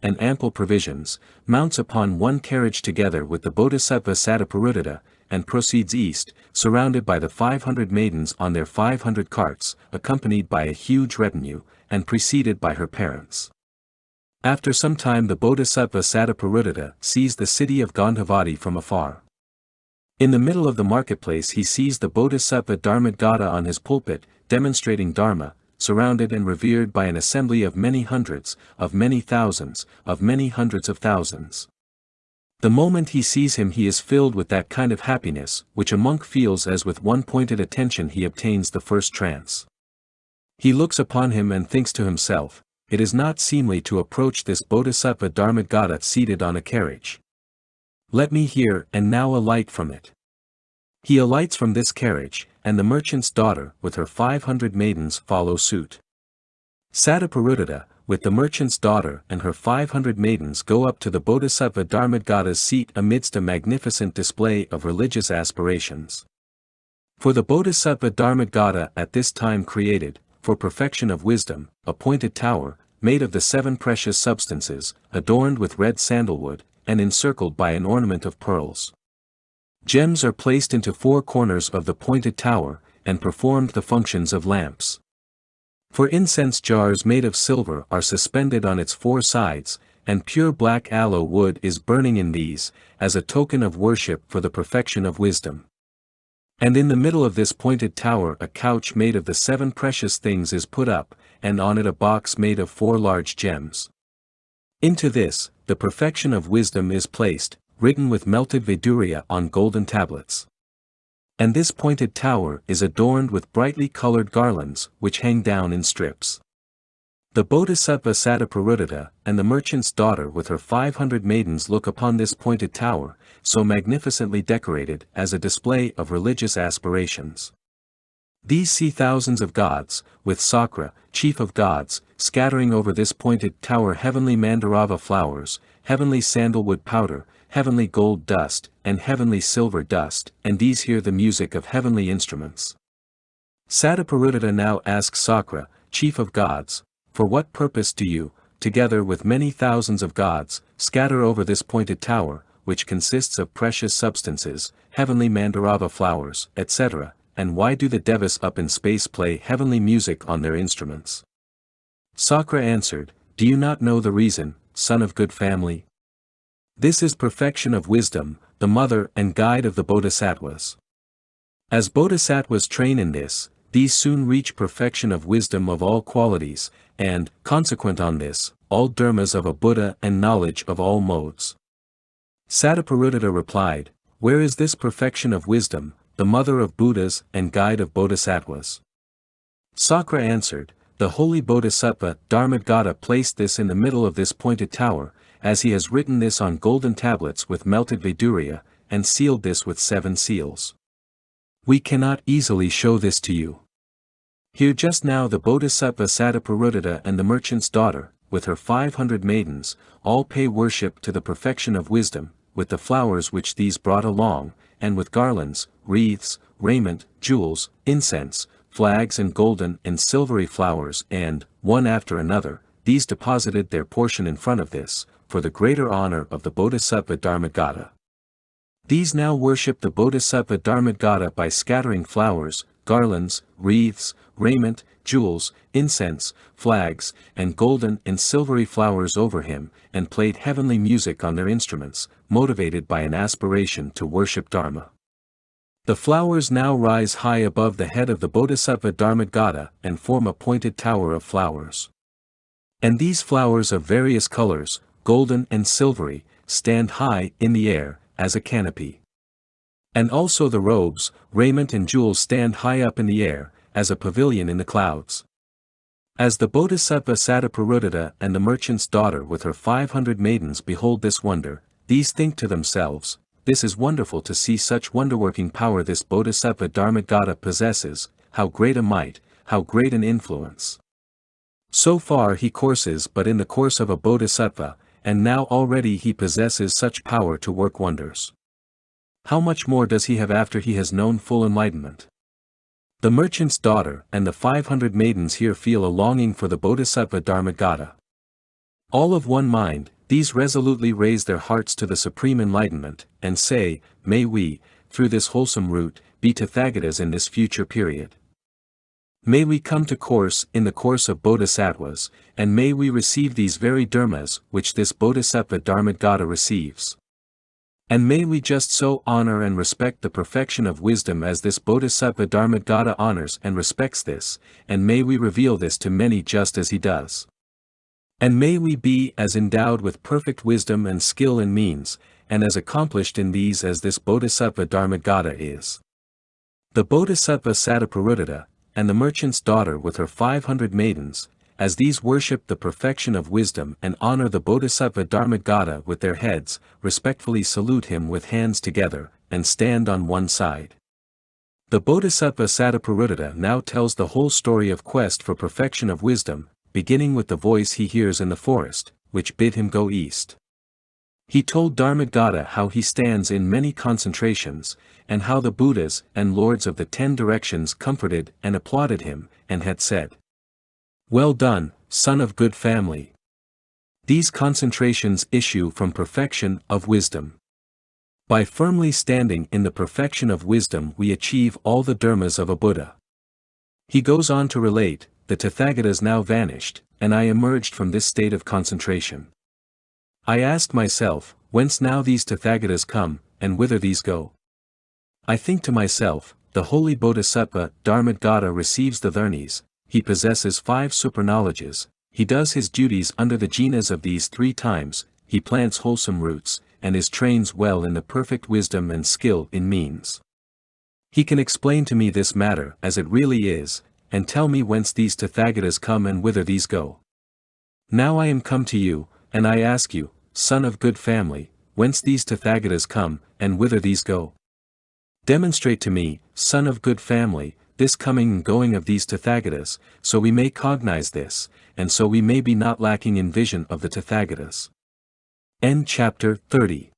and ample provisions, mounts upon one carriage together with the Bodhisattva Dharmodgata, and proceeds east, surrounded by the 500 maidens on their 500 carts, accompanied by a huge retinue, and preceded by her parents. After some time the Bodhisattva Dharmodgata sees the city of Gandhavati from afar. In the middle of the marketplace he sees the Bodhisattva Dharmodgata on his pulpit, demonstrating Dharma, surrounded and revered by an assembly of many hundreds, of many thousands, of many hundreds of thousands. The moment he sees him he is filled with that kind of happiness, which a monk feels as with one pointed attention he obtains the first trance. He looks upon him and thinks to himself, it is not seemly to approach this Bodhisattva Dharmodgata seated on a carriage. Let me hear and now alight from it. He alights from this carriage, and the merchant's daughter with her 500 maidens follow suit. Dharmodgata, with the merchant's daughter and her 500 maidens go up to the Bodhisattva Dharmodgata's seat amidst a magnificent display of religious aspirations. For the Bodhisattva Dharmodgata at this time created, for perfection of wisdom, a pointed tower, made of the 7 precious substances, adorned with red sandalwood, and encircled by an ornament of pearls. Gems are placed into 4 corners of the pointed tower, and performed the functions of lamps. For incense jars made of silver are suspended on its 4 sides, and pure black aloe wood is burning in these, as a token of worship for the perfection of wisdom. And in the middle of this pointed tower a couch made of the 7 precious things is put up, and on it a box made of 4 large gems. Into this, the perfection of wisdom is placed, written with melted Vidurya on golden tablets. And this pointed tower is adorned with brightly colored garlands which hang down in strips. The Bodhisattva Dharmodgata and the merchant's daughter with her 500 maidens look upon this pointed tower, so magnificently decorated as a display of religious aspirations. These see thousands of gods, with Sakra, chief of gods, scattering over this pointed tower heavenly mandarava flowers, heavenly sandalwood powder, heavenly gold dust, and heavenly silver dust, and these hear the music of heavenly instruments. Dharmodgata now asks Sakra, chief of gods, for what purpose do you, together with many thousands of gods, scatter over this pointed tower, which consists of precious substances, heavenly mandarava flowers, etc., and why do the devas up in space play heavenly music on their instruments? Sakra answered, do you not know the reason, son of good family? This is perfection of wisdom, the mother and guide of the bodhisattvas. As bodhisattvas train in this, these soon reach perfection of wisdom of all qualities, and, consequent on this, all dharmas of a Buddha and knowledge of all modes. Dharmodgata replied, where is this perfection of wisdom, the mother of Buddhas and guide of bodhisattvas? Sakra answered, the holy Bodhisattva Dharmodgata placed this in the middle of this pointed tower, as he has written this on golden tablets with melted Vidurya, and sealed this with 7 seals. We cannot easily show this to you. Here just now the Bodhisattva Dharmodgata and the merchant's daughter, with her 500 maidens, all pay worship to the perfection of wisdom, with the flowers which these brought along, and with garlands, wreaths, raiment, jewels, incense, flags and golden and silvery flowers and, one after another, these deposited their portion in front of this, for the greater honor of the Bodhisattva Dharmodgata. These now worship the Bodhisattva Dharmodgata by scattering flowers, garlands, wreaths, raiment, jewels, incense, flags, and golden and silvery flowers over him, and played heavenly music on their instruments, motivated by an aspiration to worship Dharma. The flowers now rise high above the head of the Bodhisattva Dharmodgata and form a pointed tower of flowers. And these flowers of various colors, golden and silvery, stand high in the air, as a canopy. And also the robes, raiment and jewels stand high up in the air, as a pavilion in the clouds. As the Bodhisattva Dharmodgata and the merchant's daughter with her 500 maidens behold this wonder, these think to themselves, this is wonderful to see such wonder-working power this Bodhisattva Dharmodgata possesses, how great a might, how great an influence. So far he courses but in the course of a Bodhisattva, and now already he possesses such power to work wonders. How much more does he have after he has known full enlightenment? The merchant's daughter and the 500 maidens here feel a longing for the Bodhisattva Dharmodgata. All of one mind, these resolutely raise their hearts to the supreme enlightenment, and say, may we, through this wholesome route, be Tathagatas in this future period. May we come to course in the course of Bodhisattvas, and may we receive these very dharmas which this Bodhisattva Dharmodgata receives. And may we just so honor and respect the perfection of wisdom as this Bodhisattva Dharmodgata honors and respects this, and may we reveal this to many just as he does. And may we be as endowed with perfect wisdom and skill in means, and as accomplished in these as this Bodhisattva Dharmodgata is. The Bodhisattva Sataparudata, and the merchant's daughter with her 500 maidens, as these worship the perfection of wisdom and honor the Bodhisattva Dharmodgata with their heads, respectfully salute him with hands together, and stand on one side. The Bodhisattva Sataparudata now tells the whole story of quest for perfection of wisdom, beginning with the voice he hears in the forest, which bid him go east. He told Dharmodgata how he stands in many concentrations, and how the Buddhas and lords of the 10 directions comforted and applauded him, and had said, "Well done, son of good family." These concentrations issue from perfection of wisdom. By firmly standing in the perfection of wisdom we achieve all the dharmas of a Buddha. He goes on to relate, the Tathagatas now vanished, and I emerged from this state of concentration. I asked myself, whence now these Tathagatas come, and whither these go? I think to myself, the holy Bodhisattva Dharmodgata receives the dharanis, he possesses 5 superknowledges, he does his duties under the Jinas of these 3 times, he plants wholesome roots, and is trained well in the perfect wisdom and skill in means. He can explain to me this matter as it really is, and tell me whence these Tathagatas come and whither these go. Now I am come to you, and I ask you, son of good family, whence these Tathagatas come, and whither these go? Demonstrate to me, son of good family, this coming and going of these Tathagatas, so we may cognize this, and so we may be not lacking in vision of the Tathagatas. End chapter 30.